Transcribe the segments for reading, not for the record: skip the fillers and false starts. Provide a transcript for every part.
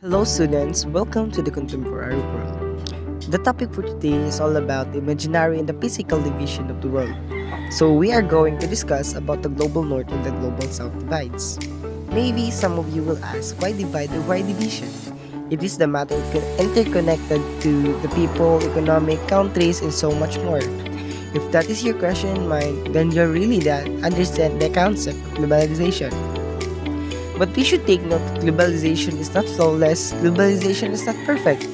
Hello, students. Welcome to the Contemporary World. The topic for today is all about the imaginary and the physical division of the world. So, we are going to discuss about the global north and the global south divides. Maybe some of you will ask, why divide or why division? It is the matter interconnected to the people, economic, countries, and so much more. If that is your question in mind, then you're really that understand the concept of globalization. But we should take note that globalization is not flawless, globalization is not perfect.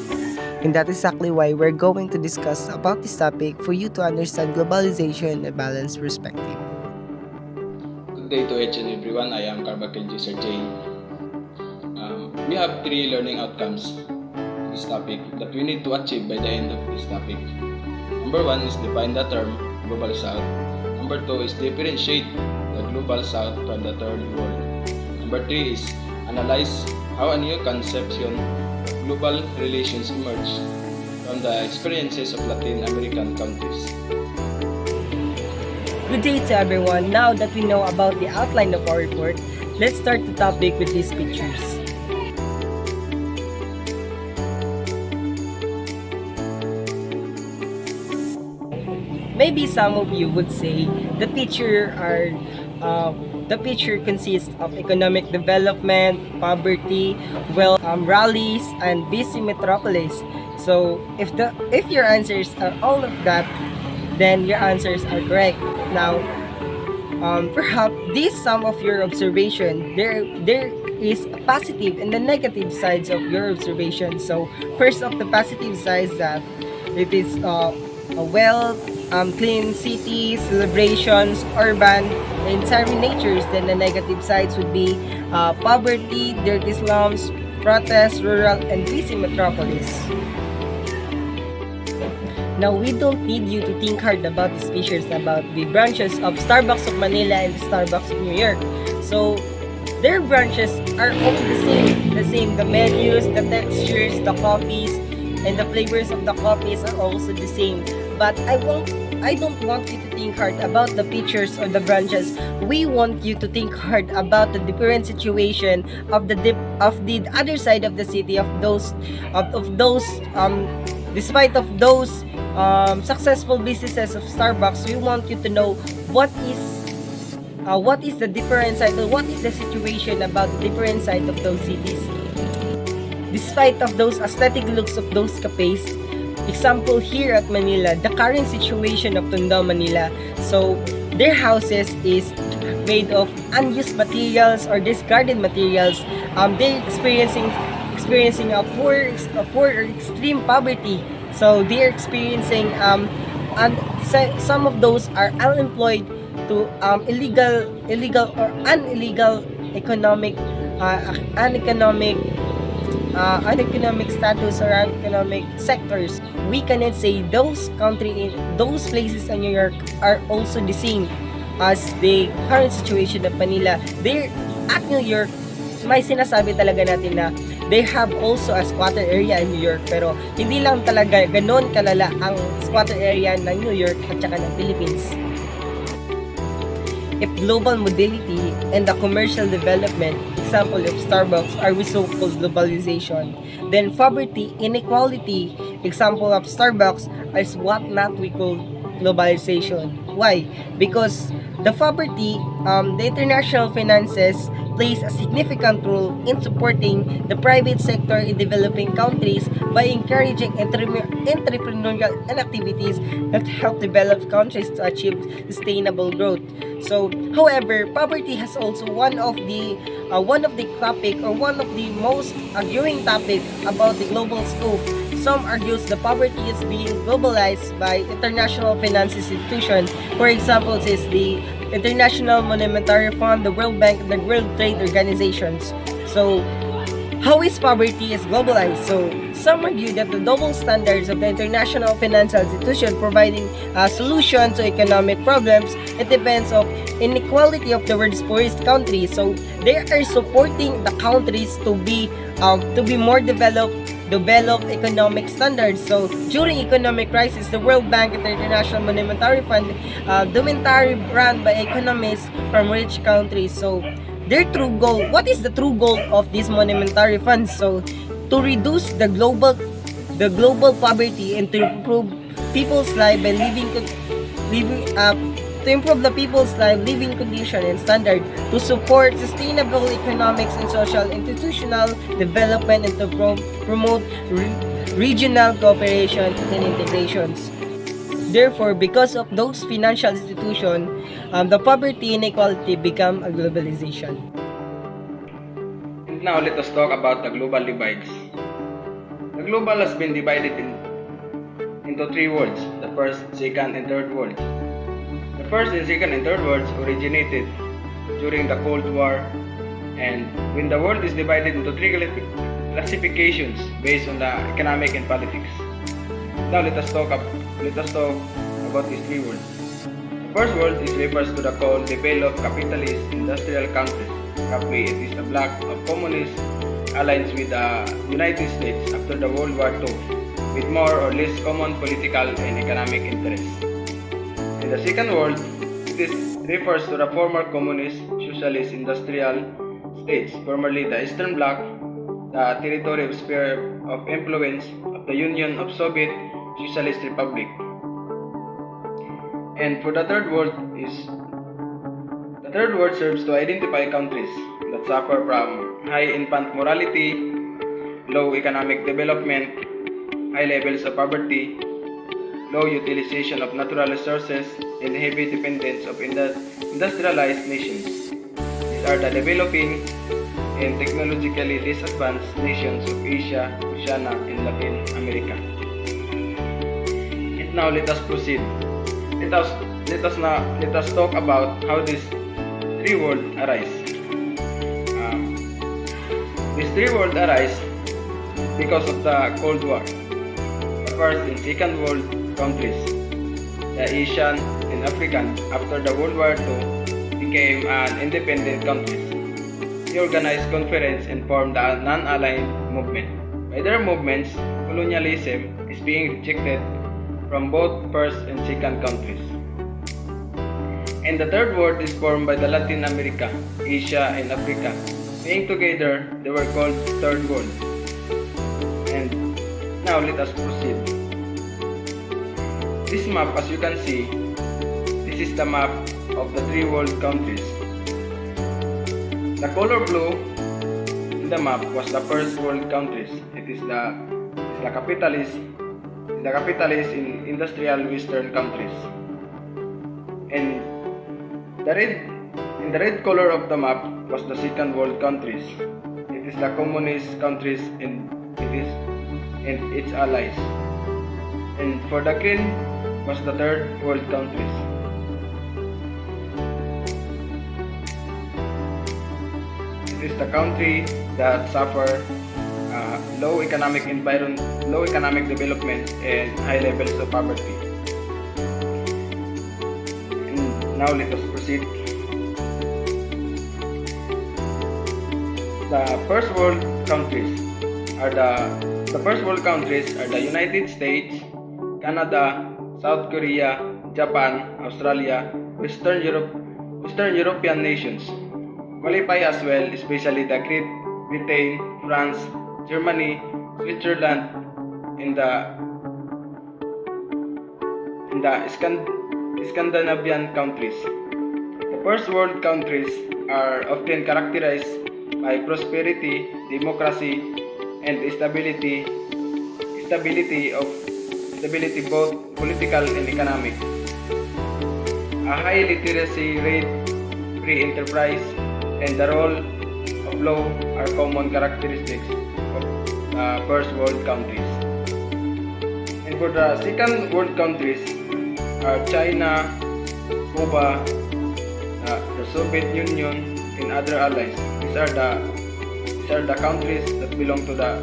And that is exactly why we're going to discuss about this topic for you to understand globalization in a balanced perspective. Good day to each and everyone. I am Carvacil G. Sergey. We have three learning outcomes in this topic that we need to achieve by the end of this topic. Number one is define the term Global South. Number two is differentiate the Global South from the Third World. Number three is analyze how a new conception of global relations emerged from the experiences of Latin American countries. Good day to everyone. Now that we know about the outline of our report, let's start the topic with these pictures. Maybe some of you would say the picture consists of economic development, poverty, wealth, rallies, and busy metropolis. So if your answers are all of that, then your answers are correct. Now, perhaps this some of your observation. There is a positive and the negative sides of your observation. So first of the positive sides that it is a wealth, clean cities, celebrations, urban, and siren natures. Then the negative sides would be poverty, dirty slums, protests, rural, and busy metropolis. Now, we don't need you to think hard about these pictures about the branches of Starbucks of Manila and Starbucks of New York. So, their branches are all the same. The menus, the textures, the coffees, and the flavors of the coffees are also the same. But I don't want you to think hard about the pictures or the branches. We want you to think hard about the different situation of the other side of the city of those despite of those successful businesses of Starbucks. We want you to know what is the different side, or what is the situation about the different side of those cities. Despite of those aesthetic looks of those cafes, example here at Manila, the current situation of Tondo, Manila. So their houses is made of unused materials or discarded materials. They're experiencing a poor or extreme poverty. So they're experiencing and some of those are unemployed to illegal or unillegal economic uneconomic status or uneconomic sectors. We cannot say those places in New York are also the same as the current situation of Manila. They're at New York, may sinasabi talaga natin na they have also a squatter area in New York, pero hindi lang talaga ganon kalala ang squatter area ng New York at saka ng Philippines. If global mobility and the commercial development, example of Starbucks, are we so-called globalization, then poverty, inequality, example of Starbucks, is what not we call globalization. Why? Because the poverty, the international finances plays a significant role in supporting the private sector in developing countries by encouraging entrepreneurial activities that help develop countries to achieve sustainable growth. So, however, poverty has also one of the topic or one of the most arguing topic about the global scope. Some argues the poverty is being globalized by international finance institutions. For example, is the International Monetary Fund, the World Bank, and the World Trade Organizations. So, how is poverty is globalized? So, some argue that the double standards of the international financial institution providing a solution to economic problems, it depends on inequality of the world's poorest countries. So, they are supporting the countries to be more developed economic standards. So during economic crisis, the World Bank and the International Monetary Fund, documentary run by economists from rich countries. So their true goal, what is the true goal of these monetary funds? So to reduce the global poverty and to improve people's life and living to improve the people's life, living condition and standard, to support sustainable economics and social institutional development, and to promote regional cooperation and integrations. Therefore, because of those financial institutions, the poverty and inequality become a globalization. And now let us talk about the global divides. The global has been divided into three worlds: the first, second, and third world. The first and second and third worlds originated during the Cold War, and when the world is divided into three classifications based on the economic and politics. Now let us talk about these three worlds. The first world refers to the called developed capitalist industrial countries. Roughly, it is the bloc of communist alliance with the United States after the World War II, with more or less common political and economic interests. In the second world, it refers to the former communist socialist industrial states, formerly the Eastern Bloc, the territory of sphere of influence of the Union of Soviet Socialist Republic. And for the third world serves to identify countries that suffer from high infant mortality, low economic development, high levels of poverty, low utilization of natural resources, and heavy dependence of industrialized nations. These are the developing and technologically less advanced nations of Asia, Oceania, and Latin America. And now let us proceed. Let us talk about how these three worlds arise. These three worlds arise because of the Cold War. The first and second world countries, the Asian and African, after the World War II, became an independent countries. They organized conference and formed the non-aligned movement. By their movements, colonialism is being rejected from both first and second countries. And the third world is formed by the Latin America, Asia, and Africa. Being together, they were called third world. And now let us proceed. This map, as you can see, this is the map of the three world countries. The color blue in the map was the first world countries. It is the capitalist in industrial Western countries. And the red color of the map was the second world countries. It is the communist countries and its allies. And for the green was the third world countries. It is the country that suffer low economic development and high levels of poverty. And now let us proceed. The first world countries are the United States, Canada, South Korea, Japan, Australia, Western European nations. Qualify as well, especially the Great Britain, France, Germany, Switzerland, and the Scandinavian countries. The first world countries are often characterized by prosperity, democracy, and stability both political and economic. A high literacy rate, free enterprise, and the role of law are common characteristics of first world countries. And for the second world countries are China, Cuba, the Soviet Union, and other allies. These are the countries that belong to the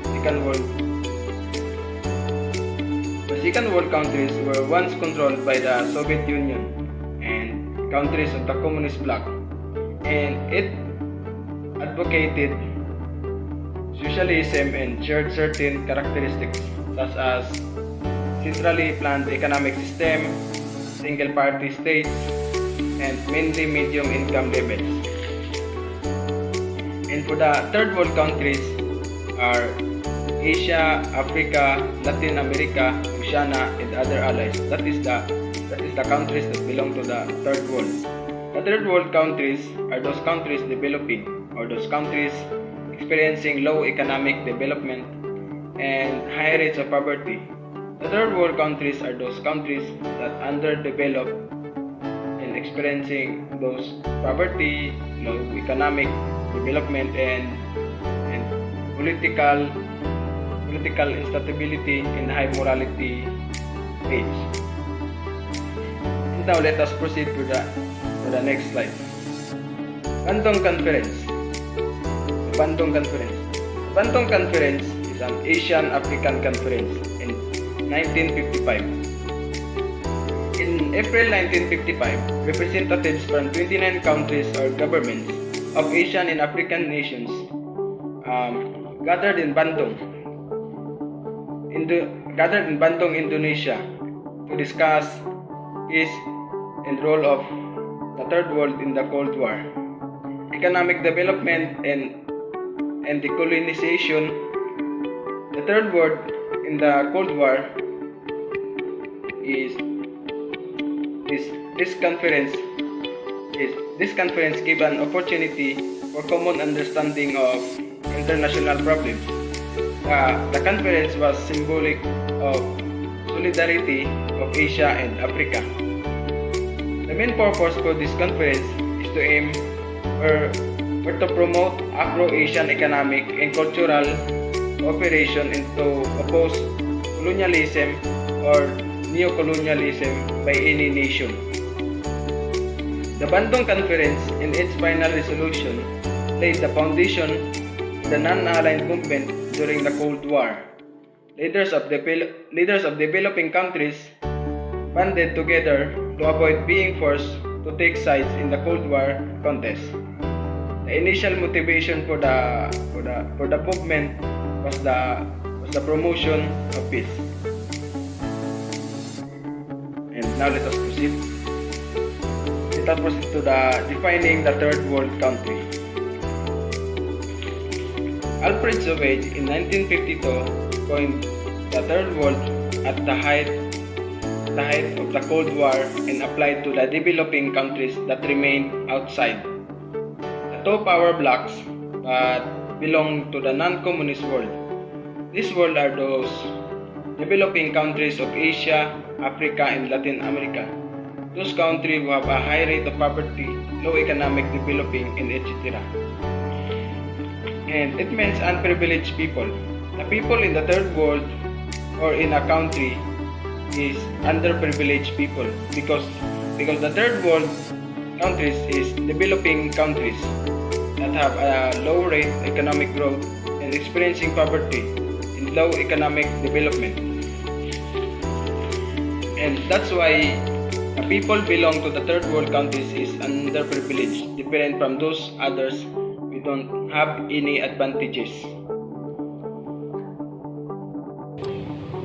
second world. The second world countries were once controlled by the Soviet Union and countries of the communist bloc, and it advocated socialism and shared certain characteristics such as centrally planned economic system, single-party states, and mainly medium income levels. And for the third world countries are Asia, Africa, Latin America, Oceania, and other allies. That is the countries that belong to the third world. The third world countries are those countries developing or those countries experiencing low economic development and high rates of poverty. The third world countries are those countries that underdeveloped and experiencing those poverty, low economic development, and political instability and high morality age. And now let us proceed to the next slide. Bandung Conference. The Bandung Conference. The Bandung Conference is an Asian-African conference in 1955. In April 1955, representatives from 29 countries or governments of Asian and African nations gathered in Bandung, Indonesia, to discuss peace and role of the Third World in the Cold War, economic development and decolonization. The Third World in the Cold War is this conference gave an opportunity for common understanding of international problems. The conference was symbolic of solidarity of Asia and Africa. The main purpose for this conference is to aim or to promote Afro-Asian economic and cultural cooperation and to oppose colonialism or neo-colonialism by any nation. The Bandung Conference, in its final resolution, laid the foundation for the non-aligned movement during the Cold War. Leaders of developing countries banded together to avoid being forced to take sides in the Cold War contest. The initial motivation for the movement was the promotion of peace. And now let us proceed. Let us proceed to the defining the third world country. Alfred Sauvage in 1952 coined the third world at the height of the Cold War and applied to the developing countries that remained outside. The two power blocks that belong to the non-communist world. This world are those developing countries of Asia, Africa, and Latin America. Those countries who have a high rate of poverty, low economic developing, and etc. And it means unprivileged people. The people in the third world or in a country is underprivileged people because the third world countries is developing countries that have a low rate economic growth and experiencing poverty and low economic development. And that's why the people belong to the third world countries is underprivileged, different from those others who don't have any advantages.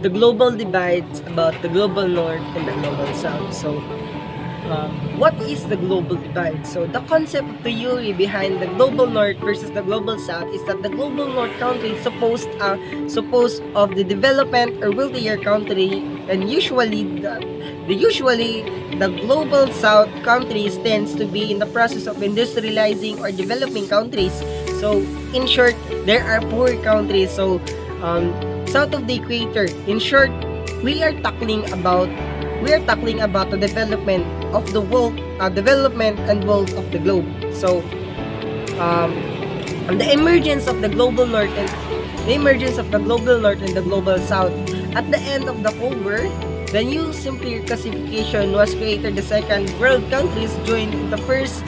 The global divides about the global north and the global south. So, what is the global divide? So, the concept of theory behind the global north versus the global south is that the global north country is supposed of the development or wealthier country, and usually the global south countries tends to be in the process of industrializing or developing countries. So, in short, there are poor countries. So, south of the equator. In short, we are tackling about the development of the world, development and wealth of the globe. So, the emergence of the global north and the global south. At the end of the Cold War, the new simpler classification was created. The second world countries joined the first,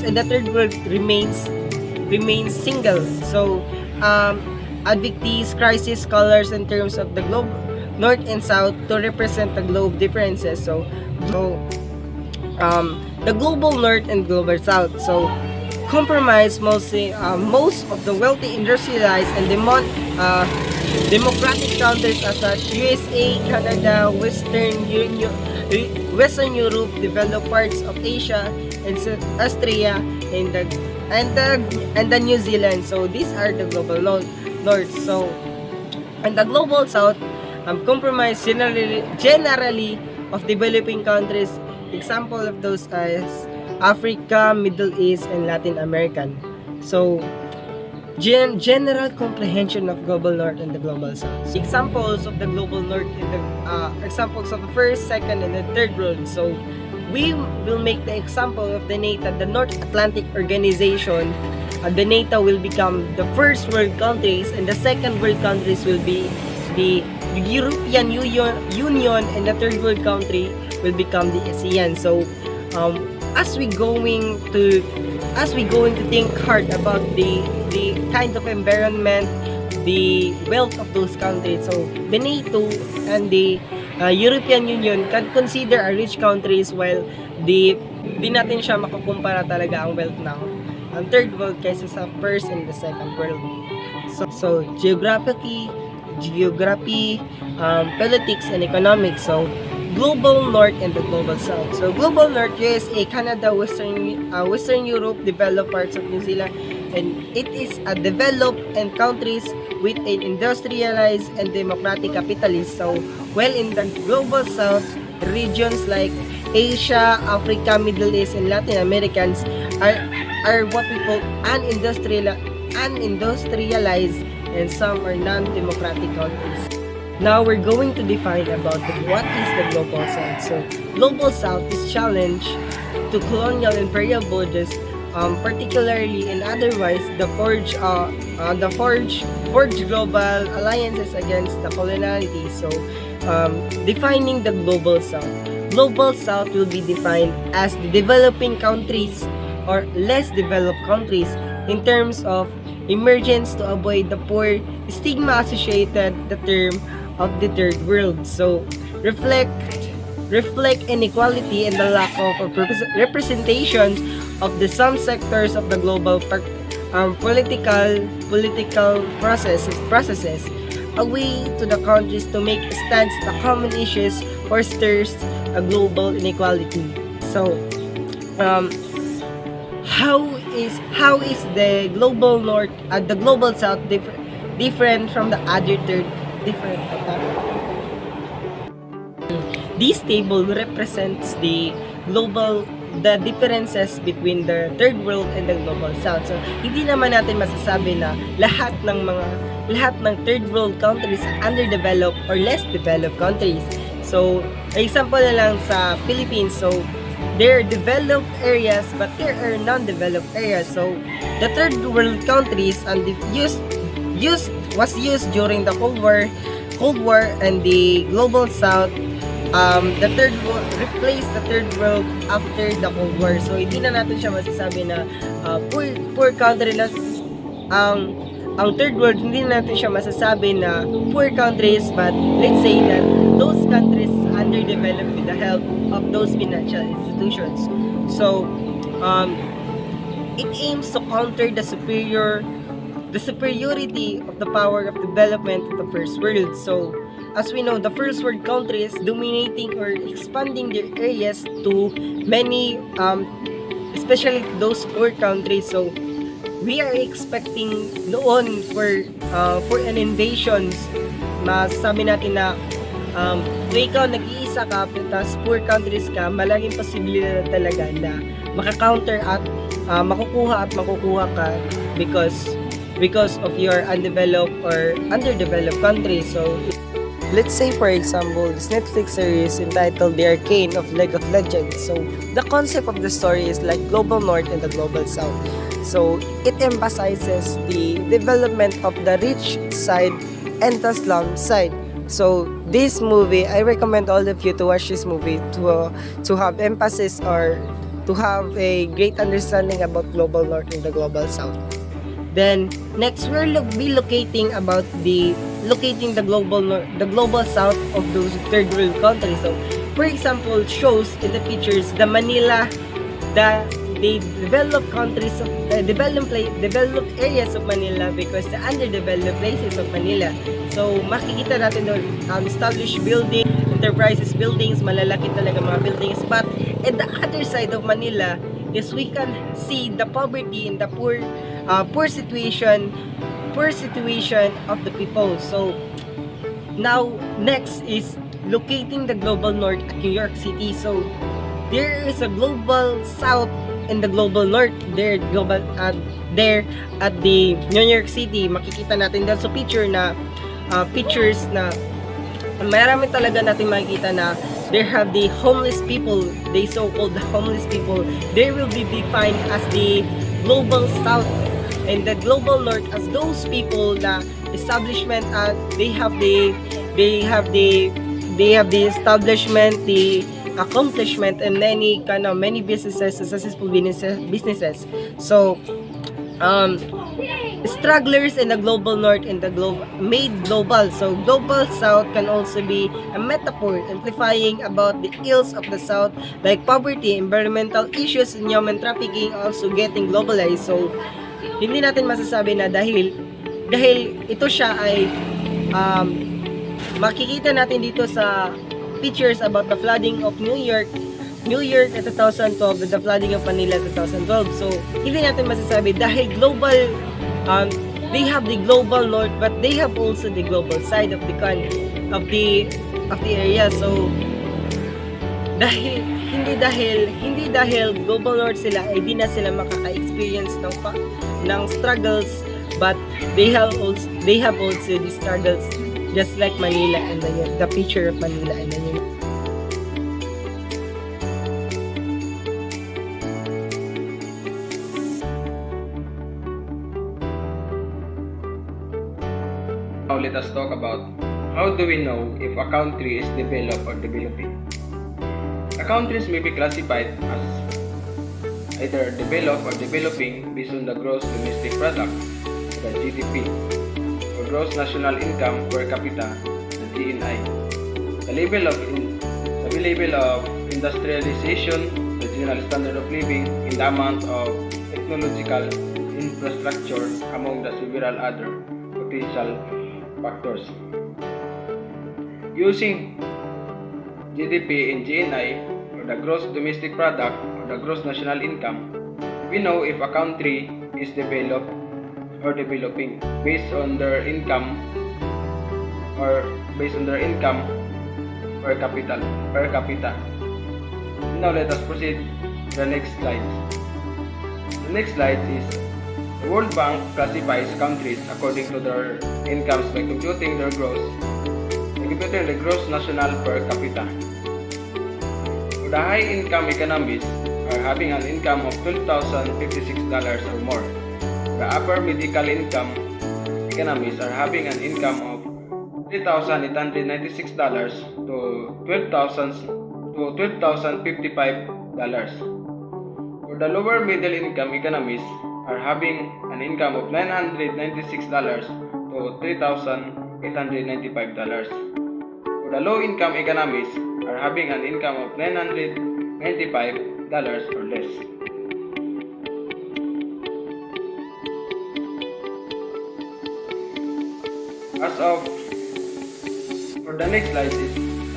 and the third world remains single. So, advictees, crisis scholars in terms of the globe, north and south, to represent the globe differences. So the global north and global south. So, compromise mostly most of the wealthy, industrialized, and democratic countries such as USA, Canada, Western Europe, developed parts of Asia, and Australia, and the and the New Zealand. So these are the global north. So and the global south comprise generally of developing countries. Example of those is Africa, Middle East, and Latin American. So general comprehension of global north and the global south. Examples of the global north in the examples of the first, second, and the third world. So we will make the example of the NATO, the North Atlantic Organization. The NATO will become the first world countries, and the second world countries will be the European Union, and the third world country will become the ASEAN. So as we going to think hard about the kind of environment, the wealth of those countries. So the NATO and the European Union can consider a rich countries, while di natin siya makukumpara talaga ang wealth ng ang third world kaysa sa first and the second world. So geography, politics, and economics. So global north and the global south. So global north, USA, Canada, Western Europe, developed parts of New Zealand, and it is a developed and countries with an industrialized and democratic capitalist. So while in the global south, regions like Asia, Africa, Middle East, and Latin Americans are what we call unindustrialized, and some are non-democratic countries. Now we're going to define about what is the global south. So global south is challenge to colonial imperial borders, particularly and otherwise the forged global alliances against the coloniality. So defining the global south. Global south will be defined as the developing countries or less developed countries in terms of emergence to avoid the poor stigma associated the term of the third world. So reflect inequality and the lack of representations of the some sectors of the global political processes away to the countries to make stands the common issues fosters a global inequality. So how is the global north the global south different from the other third different? This table represents the differences between the third world and the global south. So hindi naman natin masasabi na lahat ng third world countries underdeveloped or less developed countries. So example na lang sa Philippines. So there are developed areas but there are non-developed areas. So the third world countries and was used during the Cold War, and the global south the third world replaced the third world after the Cold War. So hindi na natin siya masasabi na poor country na ang third world, hindi na natin siya masasabi na poor countries, but let's say that those countries underdeveloped with the help of those financial institutions. So it aims to counter the superiority of the power of development of the first world. So as we know, the first world countries dominating or expanding their areas to many especially those poor countries. So we are expecting noon for an invasions. Masasabi natin na kung ikaw nag-iisa ka tapos poor countries ka, malaking posibilidad talaga na maka-counter at makukuha ka because of your undeveloped or underdeveloped country. So Let's say for example, this Netflix series entitled The Arcane of League of Legends. So the concept of the story is like global north and the global south. So it emphasizes the development of the rich side and the slum side. So this movie, I recommend all of you to watch this movie to have emphasis or to have a great understanding about global north and the global south. then next we'll be locating the global south of those third world countries. So for example, shows in the pictures the Manila, the developed countries of developed areas of Manila because the underdeveloped places of Manila. So makikita natin doon established enterprises buildings, malalaki talaga mga buildings, but at the other side of Manila is we can see the poverty and the poor situation of the people. So now next is locating the global north at New York City. So there is a global south and the global north. There at the New York City, makikita natin dahil sa pictures na marami talaga natin makikita na there have the homeless people, the so-called homeless people. They will be defined as the global south and the global north as those people na establishment at they have the establishment, the accomplishment, and many businesses, successful businesses. So strugglers in the global north and the made global. So global south can also be a metaphor amplifying about the ills of the south like poverty, environmental issues, and human trafficking also getting globalized. So hindi natin masasabi na dahil ito siya ay makikita natin dito sa pictures about the flooding of New York at 2012 and the flooding of Manila 2012. So hindi natin masasabi dahil global they have the global north but they have also the global side of the area. So hindi dahil global north sila ay di na sila makaka-experience ng struggles, but they have also the struggles just like Manila and the picture of Manila and then Now let us talk about how do we know if a country is developed or developing. A countries may be classified as either developed or developing based on the gross domestic product, the GDP, or gross national income per capita, the GNI, the level of industrialization, the general standard of living, and the amount of technological infrastructure, among the several other potential factors. Using GDP and GNI, or the gross domestic product, or the gross national income, we know if a country is developed or developing based on their income per capita. Now let us proceed to the next slide. The next slide is the World Bank classifies countries according to their incomes by computing the gross national per capita. For the high-income economies are having an income of $12,056 or more. The upper middle income economies are having an income of $3,896 to $12,055. For the lower middle income economies are having an income of $996 to $3,895. For the low income economies are having an income of $995 or less. For the next slide is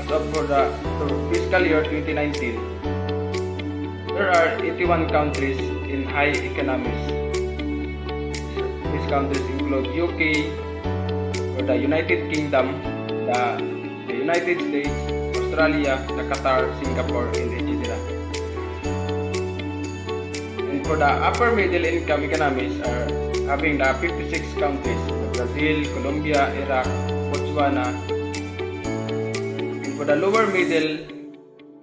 for fiscal year 2019, there are 81 countries in high economies. These countries include UK, or the United Kingdom, the United States, Australia, the Qatar, Singapore, and etc. And for the upper middle income economies are having the 56 countries: Brazil, Colombia, Iraq, Botswana. And for the lower middle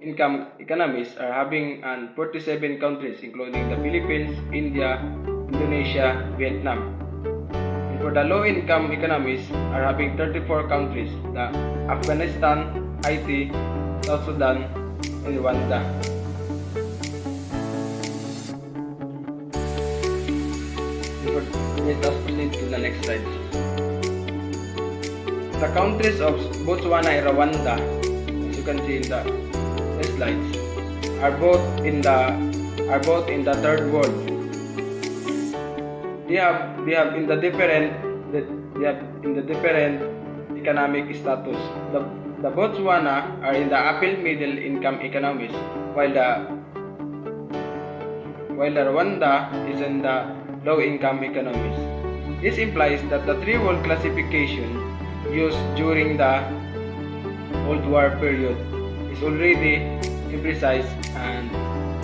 income economies are having 47 countries, including the Philippines, India, Indonesia, Vietnam. And for the low income economies are having 34 countries: the Afghanistan, Haiti, South Sudan, and Rwanda. Let us proceed to the next slide. The countries of Botswana and Rwanda, as you can see in the slides, are both in the third world. They have in the different economic status. The Botswana are in the upper middle income economies, while while Rwanda is in the low-income economies. This implies that the three world classification used during the Cold War period is already imprecise and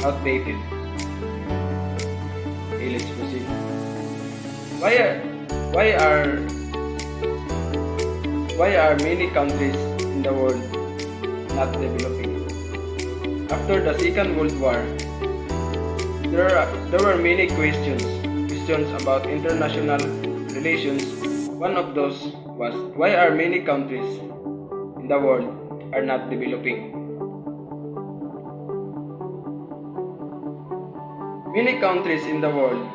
outdated. Okay, let's proceed. Why are many countries in the world not developing? After the Second World War, there were many questions about international relations. One of those was, why are many countries in the world are not developing? Many countries in the world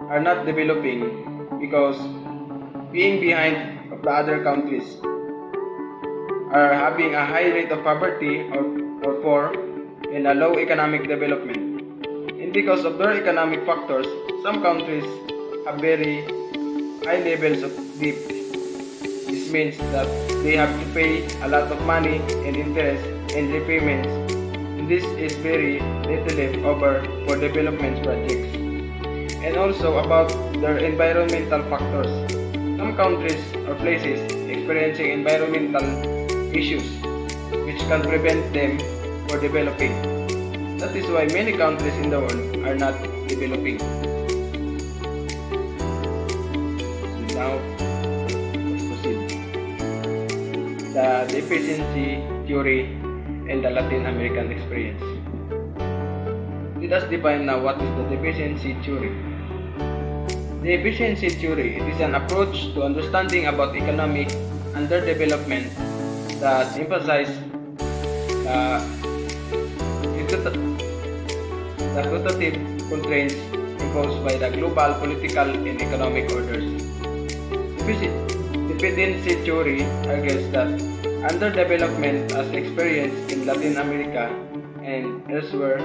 are not developing because being behind of the other countries, are having a high rate of poverty or poor and a low economic development. And because of their economic factors, some countries have very high levels of debt. This means that they have to pay a lot of money and interest and repayments. And this is very little left over for development projects. And also about their environmental factors. Some countries or places experiencing environmental issues which can prevent them from developing. That is why many countries in the world are not developing. Now, let's proceed. The deficiency theory and the Latin American experience. Let us define now what is the deficiency theory. The efficiency theory is an approach to understanding about economic underdevelopment that emphasizes the quantitative constraints imposed by the global political and economic orders. Dependency theory argues that underdevelopment as experienced in Latin America and elsewhere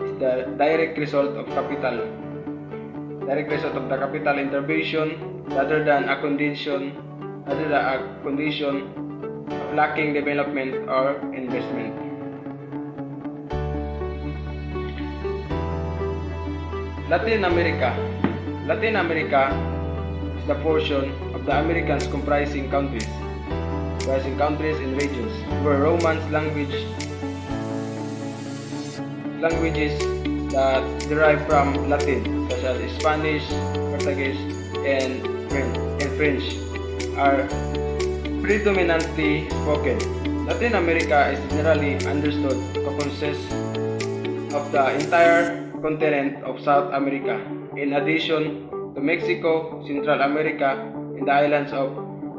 is the direct result of the capital intervention rather than a condition of lacking development or investment. Latin America is the portion of the Americas comprising countries and regions where Romance languages that derive from Latin, such as Spanish, Portuguese, and French, are predominantly spoken. Latin America is generally understood to consist of the entire continent of South America, in addition to Mexico, Central America, and the islands of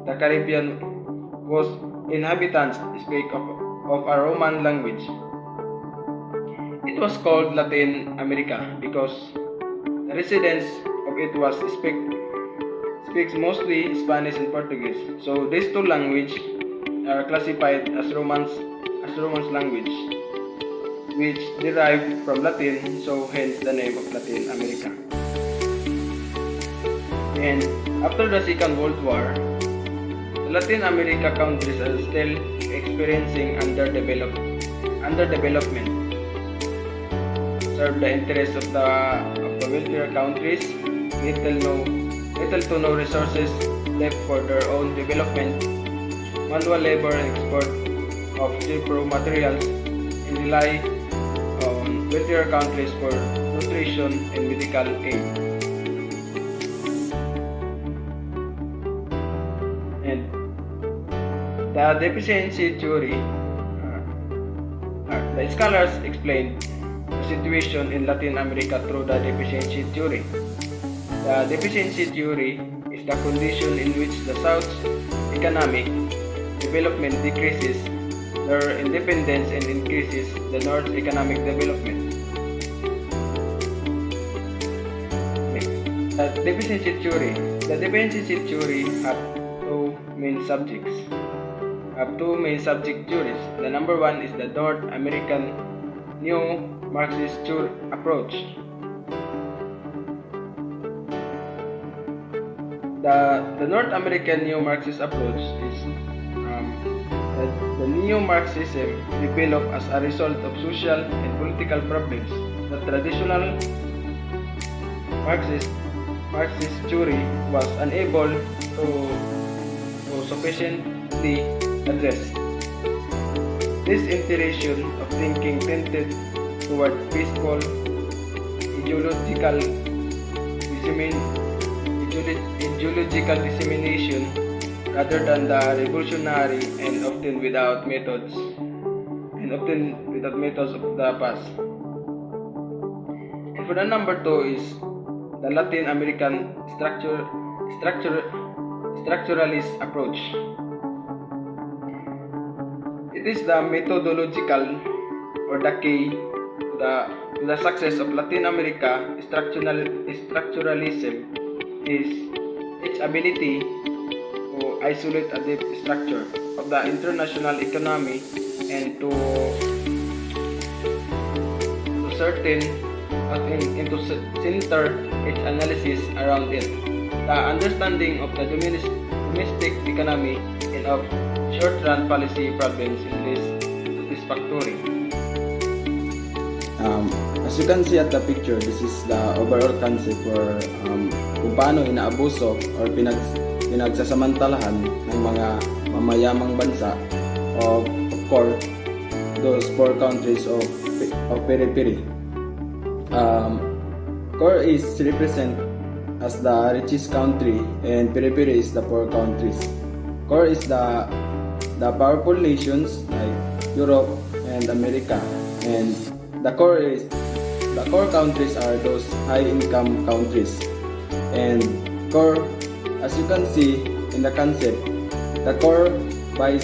the Caribbean, whose inhabitants speak of a Roman language. It was called Latin America because the residents of it speaks mostly Spanish and Portuguese. So these two languages are classified as Romance language, which derived from Latin, so hence the name of Latin America. And after the Second World War, the Latin America countries are still experiencing underdevelopment. Serve the interests of the wealthier countries, little to no resources left for their own development, manual labor and export of cheap raw materials, and rely on wealthier countries for nutrition and medical aid. And the deficiency theory, the scholars explained the situation in Latin America through the deficiency theory. The deficiency theory is the condition in which the South's economic development decreases their independence and increases the North's economic development. The deficiency theory have two main subject theories. The number one is the North American neo-Marxist approach. The North American neo-Marxist approach is the neo-Marxism developed as a result of social and political problems that traditional Marxist, Marxist theory was unable to sufficiently address. This iteration of thinking tended toward peaceful ideological dissemination rather than the revolutionary and often without methods of the past. And for the number two is the Latin American structuralist approach. It is the methodological or the key to the success of Latin America structuralism is its ability to isolate a deep structure of the international economy and to certain and to center its analysis around it. The understanding of the domestic economy and of short-run policy problems is less satisfactory. As you can see at the picture, this is the overall concept for kung paano inaabuso or pinagsasamantalahan ng mga mamayamang bansa of course those four countries of periphery. Core is represent as the richest country and periphery is the poor countries. Core is the powerful nations like Europe and America, and the core countries are those high income countries. And core, as you can see in the concept, the core buys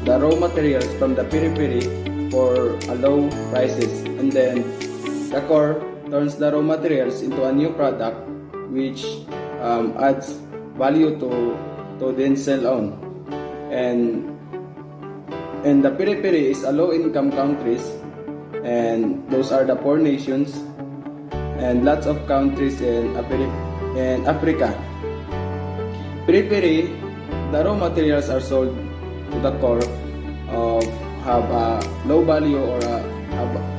the raw materials from the periphery for a low prices, and then the core turns the raw materials into a new product which adds value to then sell on. And the periphery is a low income countries, and those are the poor nations and lots of countries in Africa. Periphery, the raw materials are sold to the core of have a low value or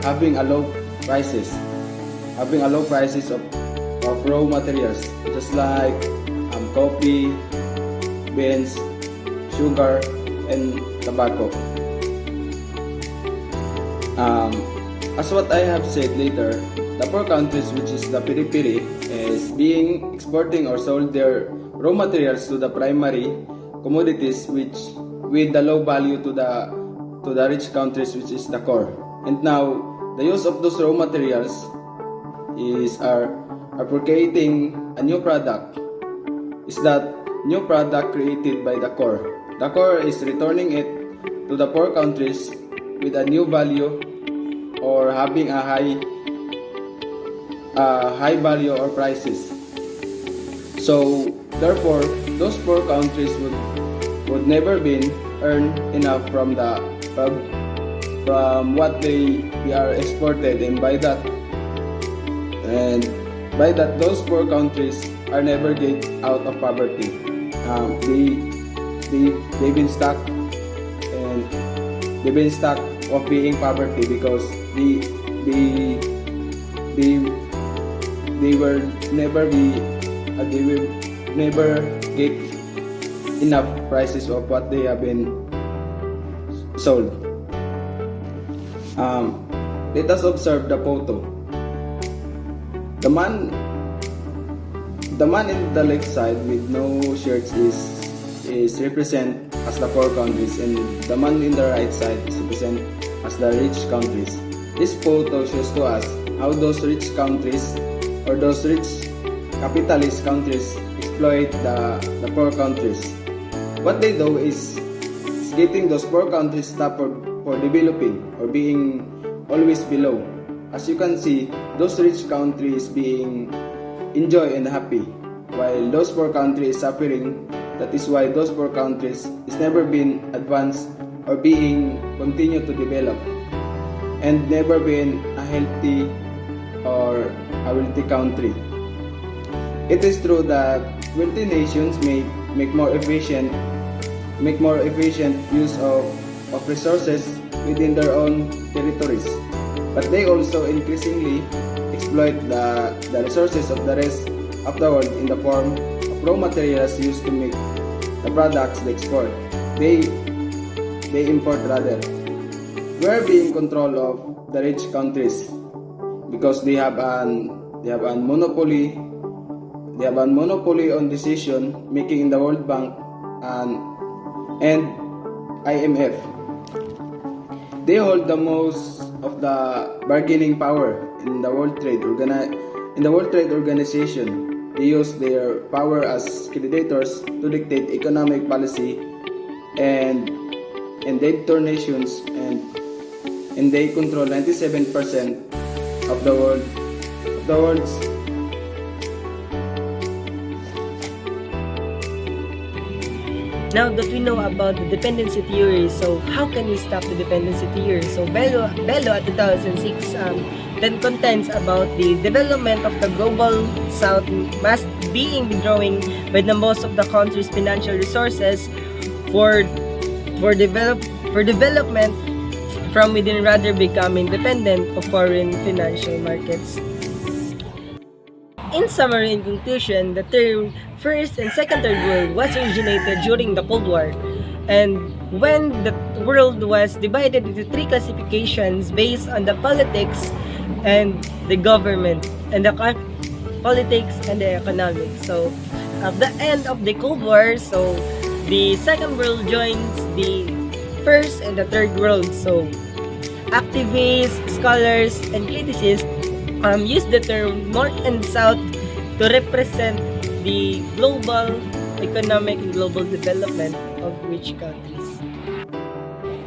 having a low prices of raw materials, just like coffee, beans, sugar, and tobacco. As what I have said later, the poor countries, which is the periphery, is being exporting or sold their raw materials to the primary commodities, which with the low value to the rich countries, which is the core. And now the use of those raw materials are creating a new product. Is that new product created by the core? The core is returning it to the poor countries with a new value or having a high value or prices. So therefore, those poor countries would never been earn enough from what they are exported, and by that those poor countries are never get out of poverty. They've been stuck of being poverty because they will never get enough prices of what they have been sold. Let us observe the photo. The man in the left side with no shirts is represent as the poor countries, and the man in the right side is represent as the rich countries. This photo shows to us how those rich countries or those rich capitalist countries exploit the poor countries. What they do is getting those poor countries stop for developing or being always below. As you can see, those rich countries being enjoy and happy, while those poor countries suffering. That is why those poor countries is never been advanced or being continue to develop, and never been a healthy or a wealthy country. It is true that wealthy nations may make more efficient use of resources within their own territories, but they also increasingly exploit the resources of the rest of the world in the form of raw materials used to make the products they export. They import rather. We are being control of the rich countries because they have an monopoly. They have a monopoly on decision making in the World Bank and IMF. They hold the most of the bargaining power in the World Trade Organization. They use their power as creditors to dictate economic policy and they turn nations and they control 97% of the world's. Now that we know about the dependency theory, so how can we stop the dependency theory? So Bello at 2006 then contends about the development of the global south must being withdrawing by the most of the country's financial resources for development from within rather becoming dependent of foreign financial markets. In summary and conclusion, the term First and Second Third World was originated during the Cold War, and when the world was divided into three classifications based on the politics and the government, and the politics and the economics. So, at the end of the Cold War, so the Second World joins the First and the Third World. So, activists, scholars, and criticists use the term North and South to represent the global economic and global development of rich countries.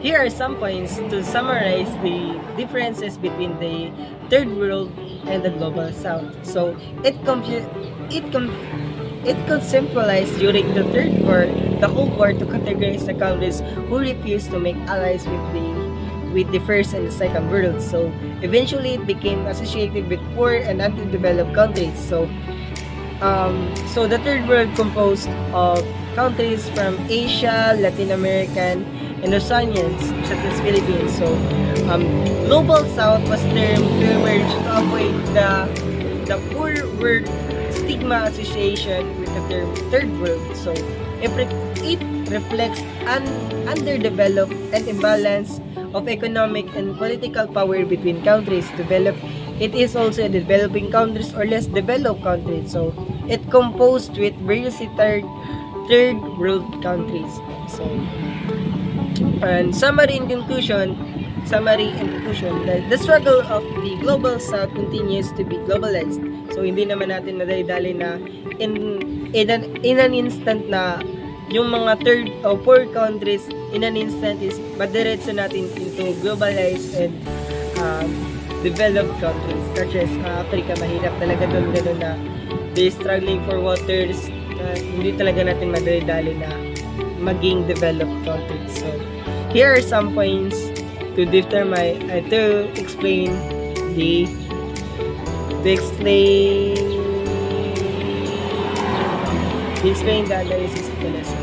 Here are some points to summarize the differences between the Third World and the Global South. So it conceptualized during the Third War, the Cold War, to categorize the countries who refused to make allies with the First and the Second World. So eventually it became associated with poor and underdeveloped countries. So the Third World composed of countries from Asia, Latin American, and Oceanians, such as Philippines. So Global South was termed to emerge to avoid the poor world stigma association with the term Third World. So it reflects an underdeveloped and imbalance of economic and political power between countries developed. It is also developing countries or less developed countries. So it composed with various third world countries. So and summary and conclusion, the struggle of the Global South continues to be globalized. So hindi naman natin madali-dali na in an instant na yung mga third or poor countries in an instant is madiretso natin into globalized and developed countries such as Africa. Mahirap talaga doon gano'n na they struggling for waters. Hindi talaga natin madali-dali na maging developed countries. So here are some points to determine to explain the analysis of the lesson.